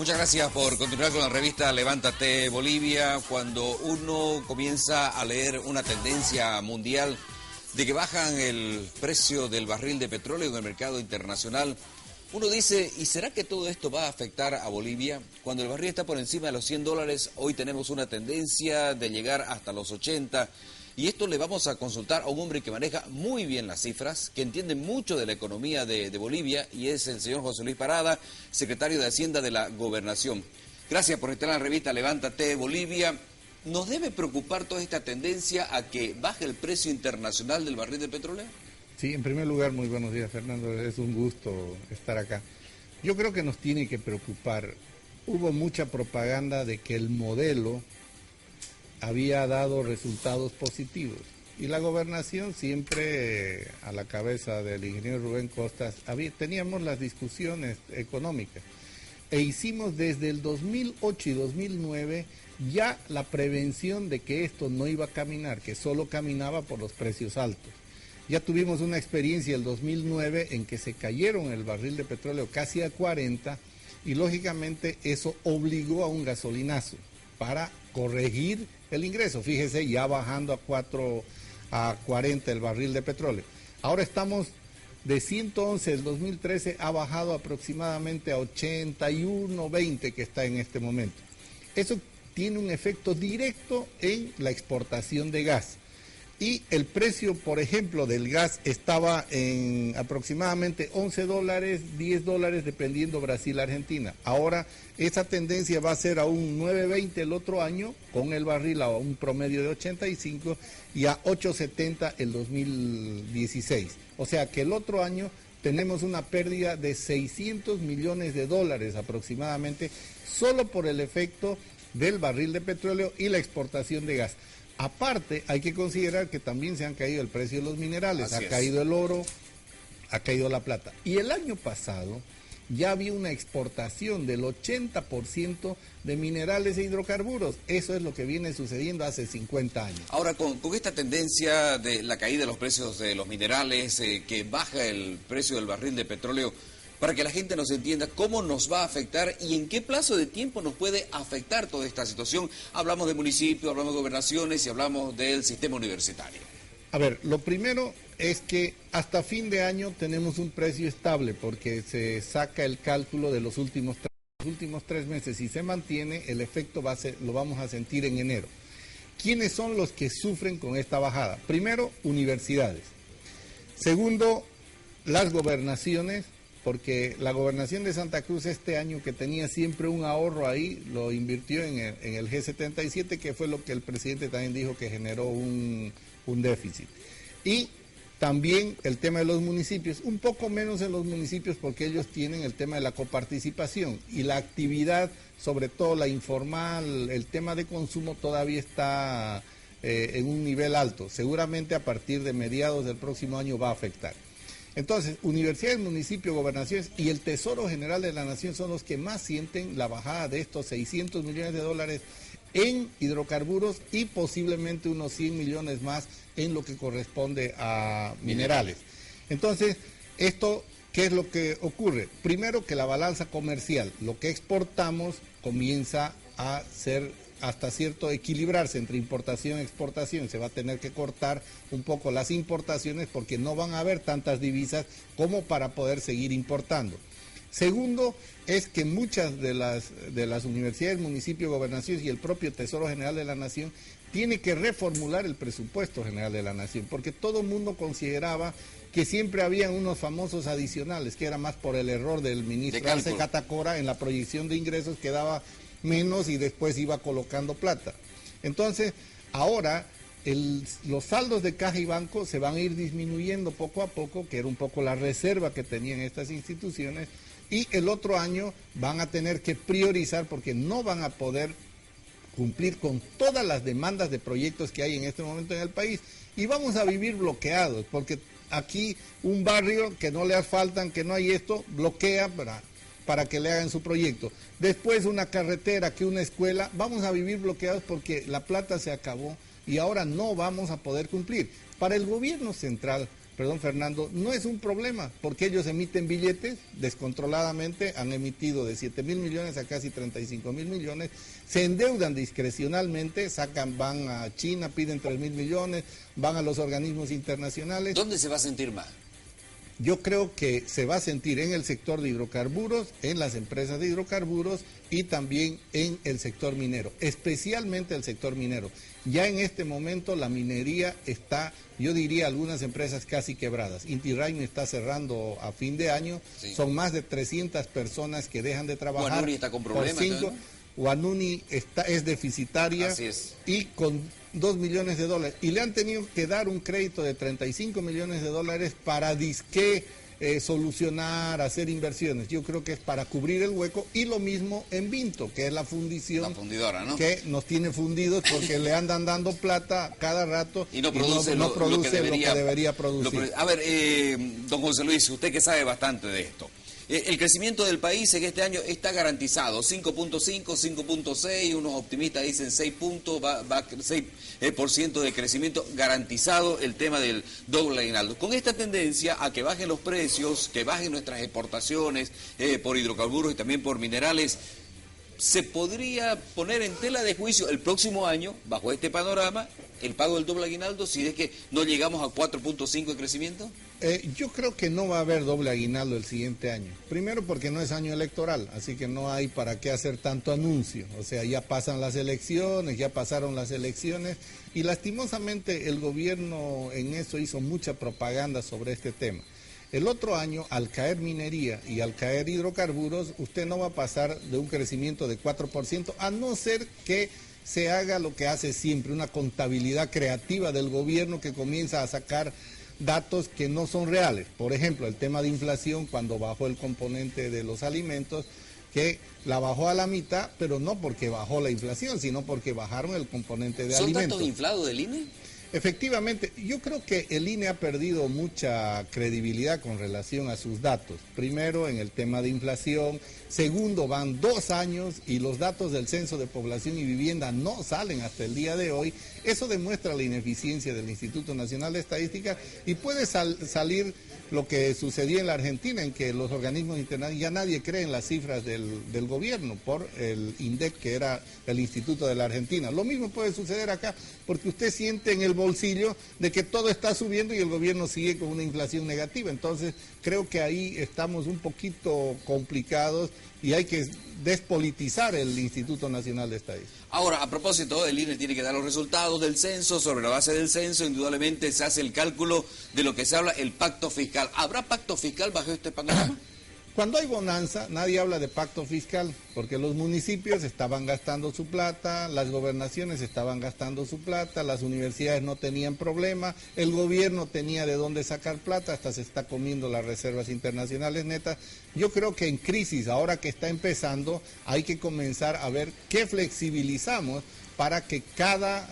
Muchas gracias por continuar con la revista Levántate Bolivia. Cuando uno comienza a leer una tendencia mundial de que bajan el precio del barril de petróleo en el mercado internacional, uno dice, ¿y será que todo esto va a afectar a Bolivia? Cuando el barril está por encima de los $100, hoy tenemos una tendencia de llegar hasta los 80. Y esto le vamos a consultar a un hombre que maneja muy bien las cifras, que entiende mucho de la economía de Bolivia, y es el señor José Luis Parada, secretario de Hacienda de la Gobernación. Gracias por estar en la revista Levántate Bolivia. ¿Nos debe preocupar toda esta tendencia a que baje el precio internacional del barril de petróleo? Sí, en primer lugar, muy buenos días, Fernando. Es un gusto estar acá. Yo creo que nos tiene que preocupar. Hubo mucha propaganda de que el modelo había dado resultados positivos. Y la gobernación siempre a la cabeza del ingeniero Rubén Costas, teníamos las discusiones económicas. E hicimos desde el 2008 y 2009 ya la prevención de que esto no iba a caminar, que solo caminaba por los precios altos. Ya tuvimos una experiencia el 2009 en que se cayeron el barril de petróleo casi a 40 y lógicamente eso obligó a un gasolinazo para corregir el ingreso. Fíjese, ya bajando a 40 el barril de petróleo. Ahora estamos de 111 del 2013, ha bajado aproximadamente a 81, 20 que está en este momento. Eso tiene un efecto directo en la exportación de gas. Y el precio, por ejemplo, del gas estaba en aproximadamente $11, $10, dependiendo Brasil-Argentina. Ahora, esa tendencia va a ser a un 9.20 el otro año, con el barril a un promedio de 85 y a 8.70 el 2016. O sea que el otro año tenemos una pérdida de $600 millones aproximadamente, solo por el efecto del barril de petróleo y la exportación de gas. Aparte, hay que considerar que también se han caído el precio de los minerales, ha caído el oro, ha caído la plata. Y el año pasado ya había una exportación del 80% de minerales e hidrocarburos. Eso es lo que viene sucediendo hace 50 años. Ahora, con esta tendencia de la caída de los precios de los minerales, que baja el precio del barril de petróleo, para que la gente nos entienda cómo nos va a afectar y en qué plazo de tiempo nos puede afectar toda esta situación. Hablamos de municipios, hablamos de gobernaciones y hablamos del sistema universitario. A ver, lo primero es que hasta fin de año tenemos un precio estable porque se saca el cálculo de los últimos 3 meses y se mantiene, el efecto lo vamos a sentir en enero. ¿Quiénes son los que sufren con esta bajada? Primero, universidades. Segundo, las gobernaciones, porque la gobernación de Santa Cruz este año, que tenía siempre un ahorro ahí, lo invirtió en el G77, que fue lo que el presidente también dijo que generó un déficit. Y también el tema de los municipios, un poco menos en los municipios porque ellos tienen el tema de la coparticipación y la actividad, sobre todo la informal, el tema de consumo todavía está en un nivel alto. Seguramente a partir de mediados del próximo año va a afectar. Entonces, universidades, municipios, gobernaciones y el Tesoro General de la Nación son los que más sienten la bajada de estos $600 millones en hidrocarburos y posiblemente unos 100 millones más en lo que corresponde a minerales. Entonces, esto, ¿qué es lo que ocurre? Primero, que la balanza comercial, lo que exportamos, comienza a ser hasta cierto equilibrarse entre importación y exportación. Se va a tener que cortar un poco las importaciones porque no van a haber tantas divisas como para poder seguir importando. Segundo, es que muchas de las universidades, municipios, gobernaciones y el propio Tesoro General de la Nación tiene que reformular el presupuesto general de la Nación, porque todo el mundo consideraba que siempre habían unos famosos adicionales, que era más por el error del ministro Arce Catacora en la proyección de ingresos, que daba menos y después iba colocando plata. Entonces, ahora los saldos de caja y banco se van a ir disminuyendo poco a poco, que era un poco la reserva que tenían estas instituciones, y el otro año van a tener que priorizar porque no van a poder cumplir con todas las demandas de proyectos que hay en este momento en el país, y vamos a vivir bloqueados, porque aquí un barrio que no le asfaltan, que no hay esto, bloquea para que le hagan su proyecto. Después una carretera, que una escuela, vamos a vivir bloqueados porque la plata se acabó y ahora no vamos a poder cumplir. Para el gobierno central, perdón Fernando, no es un problema, porque ellos emiten billetes descontroladamente, han emitido de 7.000 millones a casi 35.000 millones, se endeudan discrecionalmente, van a China, piden 3.000 millones, van a los organismos internacionales. ¿Dónde se va a sentir más? Yo creo que se va a sentir en el sector de hidrocarburos, en las empresas de hidrocarburos y también en el sector minero, especialmente el sector minero. Ya en este momento la minería está, yo diría, algunas empresas casi quebradas. Inti Raymi está cerrando a fin de año, sí. Son más de 300 personas que dejan de trabajar. Guanuni está con problemas, ¿no? Guanuni es deficitaria. Así es. Y con 2 millones de dólares. Y le han tenido que dar un crédito de 35 millones de dólares para disque solucionar, hacer inversiones. Yo creo que es para cubrir el hueco. Y lo mismo en Vinto, que es la fundición. La fundidora, ¿no? Que nos tiene fundidos porque le andan dando plata cada rato y no produce, lo que debería producir. A ver, don José Luis, usted que sabe bastante de esto. El crecimiento del país en este año está garantizado, 5.5, 5.6, unos optimistas dicen 6 puntos, va a 6% de crecimiento garantizado el tema del doble aguinaldo. Con esta tendencia a que bajen los precios, que bajen nuestras exportaciones por hidrocarburos y también por minerales, ¿se podría poner en tela de juicio el próximo año, bajo este panorama, el pago del doble aguinaldo si es que no llegamos a 4.5 de crecimiento? Yo creo que no va a haber doble aguinaldo el siguiente año. Primero porque no es año electoral, así que no hay para qué hacer tanto anuncio. O sea, ya pasan las elecciones, ya pasaron las elecciones y lastimosamente el gobierno en eso hizo mucha propaganda sobre este tema. El otro año, al caer minería y al caer hidrocarburos, usted no va a pasar de un crecimiento de 4%, a no ser que se haga lo que hace siempre, una contabilidad creativa del gobierno que comienza a sacar datos que no son reales. Por ejemplo, el tema de inflación, cuando bajó el componente de los alimentos, que la bajó a la mitad, pero no porque bajó la inflación, sino porque bajaron el componente de alimentos. ¿Son datos inflados del INE? Efectivamente, yo creo que el INE ha perdido mucha credibilidad con relación a sus datos. Primero, en el tema de inflación. Segundo, van 2 años y los datos del Censo de Población y Vivienda no salen hasta el día de hoy. Eso demuestra la ineficiencia del Instituto Nacional de Estadística y puede salir lo que sucedió en la Argentina, en que los organismos internacionales, ya nadie cree en las cifras del gobierno por el INDEC, que era el Instituto de la Argentina. Lo mismo puede suceder acá, porque usted siente en el bolsillo de que todo está subiendo y el gobierno sigue con una inflación negativa. Entonces, creo que ahí estamos un poquito complicados y hay que despolitizar el Instituto Nacional de Estadística. Ahora, a propósito, el INE tiene que dar los resultados del censo. Sobre la base del censo, indudablemente se hace el cálculo de lo que se habla, el pacto fiscal. ¿Habrá pacto fiscal bajo este panorama? Cuando hay bonanza, nadie habla de pacto fiscal, porque los municipios estaban gastando su plata, las gobernaciones estaban gastando su plata, las universidades no tenían problema, el gobierno tenía de dónde sacar plata, hasta se está comiendo las reservas internacionales netas. Yo creo que en crisis, ahora que está empezando, hay que comenzar a ver qué flexibilizamos para que cada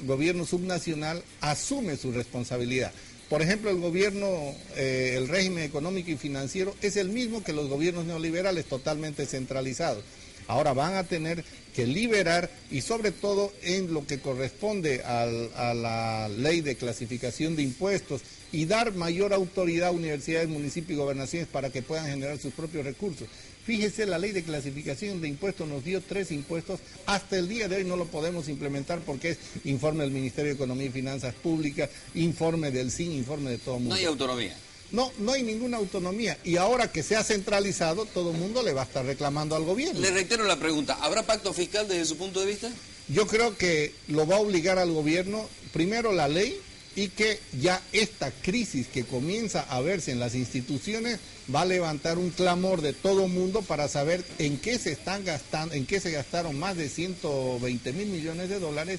gobierno subnacional asume su responsabilidad. Por ejemplo, el gobierno, el régimen económico y financiero es el mismo que los gobiernos neoliberales, totalmente centralizados. Ahora van a tener que liberar y sobre todo en lo que corresponde a la ley de clasificación de impuestos y dar mayor autoridad a universidades, municipios y gobernaciones para que puedan generar sus propios recursos. Fíjese, la ley de clasificación de impuestos nos dio 3 impuestos, hasta el día de hoy no lo podemos implementar porque es informe del Ministerio de Economía y Finanzas Públicas, informe del CIN, informe de todo el mundo. No hay autonomía. No hay ninguna autonomía y ahora que se ha centralizado, todo el mundo le va a estar reclamando al gobierno. Le reitero la pregunta, ¿habrá pacto fiscal desde su punto de vista? Yo creo que lo va a obligar al gobierno, primero la ley, y que ya esta crisis que comienza a verse en las instituciones va a levantar un clamor de todo el mundo para saber en qué se están gastando, en qué se gastaron más de 120.000 millones de dólares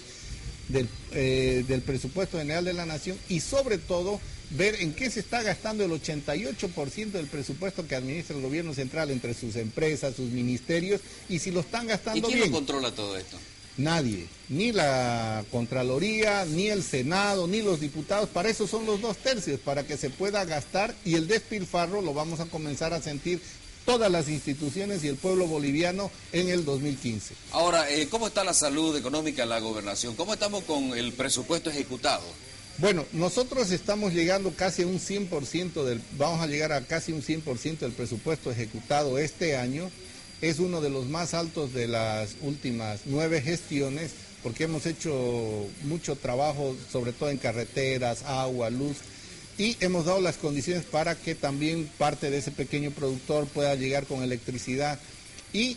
del presupuesto general de la nación y sobre todo ver en qué se está gastando el 88% del presupuesto que administra el gobierno central entre sus empresas, sus ministerios y si lo están gastando bien. ¿Y quién lo controla todo esto? Nadie, ni la Contraloría, ni el Senado, ni los diputados. Para eso son los 2/3, para que se pueda gastar y el despilfarro lo vamos a comenzar a sentir todas las instituciones y el pueblo boliviano en el 2015. Ahora, ¿cómo está la salud económica en la gobernación? ¿Cómo estamos con el presupuesto ejecutado? Bueno, nosotros estamos llegando casi a un 100% vamos a llegar a casi un 100% del presupuesto ejecutado este año. Es uno de los más altos de las últimas 9 gestiones, porque hemos hecho mucho trabajo, sobre todo en carreteras, agua, luz, y hemos dado las condiciones para que también parte de ese pequeño productor pueda llegar con electricidad. Y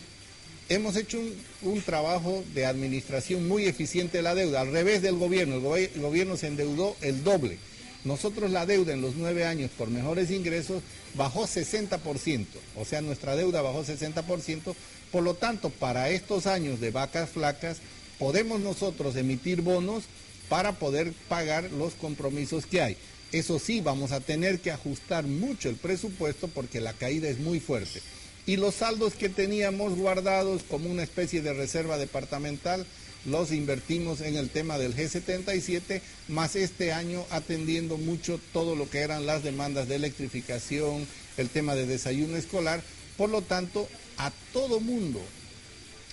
hemos hecho un trabajo de administración muy eficiente de la deuda, al revés del gobierno. El gobierno se endeudó el doble. Nosotros la deuda en los 9 años por mejores ingresos bajó 60%, o sea, nuestra deuda bajó 60%, por lo tanto, para estos años de vacas flacas, podemos nosotros emitir bonos para poder pagar los compromisos que hay. Eso sí, vamos a tener que ajustar mucho el presupuesto porque la caída es muy fuerte. Y los saldos que teníamos guardados como una especie de reserva departamental, los invertimos en el tema del G77, más este año atendiendo mucho todo lo que eran las demandas de electrificación, el tema de desayuno escolar. Por lo tanto, a todo mundo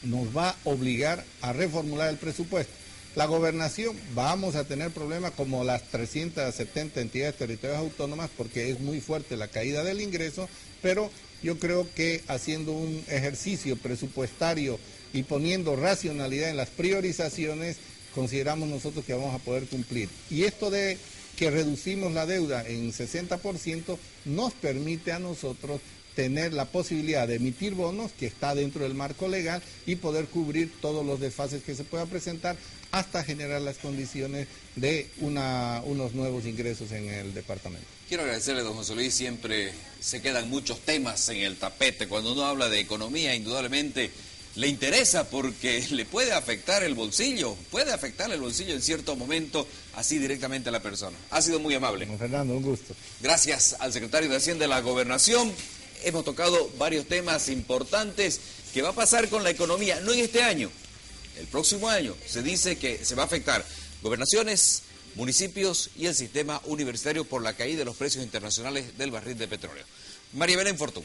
nos va a obligar a reformular el presupuesto. La gobernación vamos a tener problemas como las 370 entidades territoriales autónomas porque es muy fuerte la caída del ingreso, pero yo creo que haciendo un ejercicio presupuestario y poniendo racionalidad en las priorizaciones, consideramos nosotros que vamos a poder cumplir. Y esto de que reducimos la deuda en 60% nos permite a nosotros tener la posibilidad de emitir bonos, que está dentro del marco legal, y poder cubrir todos los desfases que se puedan presentar hasta generar las condiciones de unos nuevos ingresos en el departamento. Quiero agradecerle, don José Luis, siempre se quedan muchos temas en el tapete. Cuando uno habla de economía, indudablemente le interesa porque le puede afectar el bolsillo, en cierto momento, así directamente a la persona. Ha sido muy amable. Don Fernando, un gusto. Gracias al secretario de Hacienda de la Gobernación. Hemos tocado varios temas importantes. ¿Qué va a pasar con la economía? No en este año, el próximo año. Se dice que se va a afectar gobernaciones, municipios y el sistema universitario por la caída de los precios internacionales del barril de petróleo. María Belén Fortún.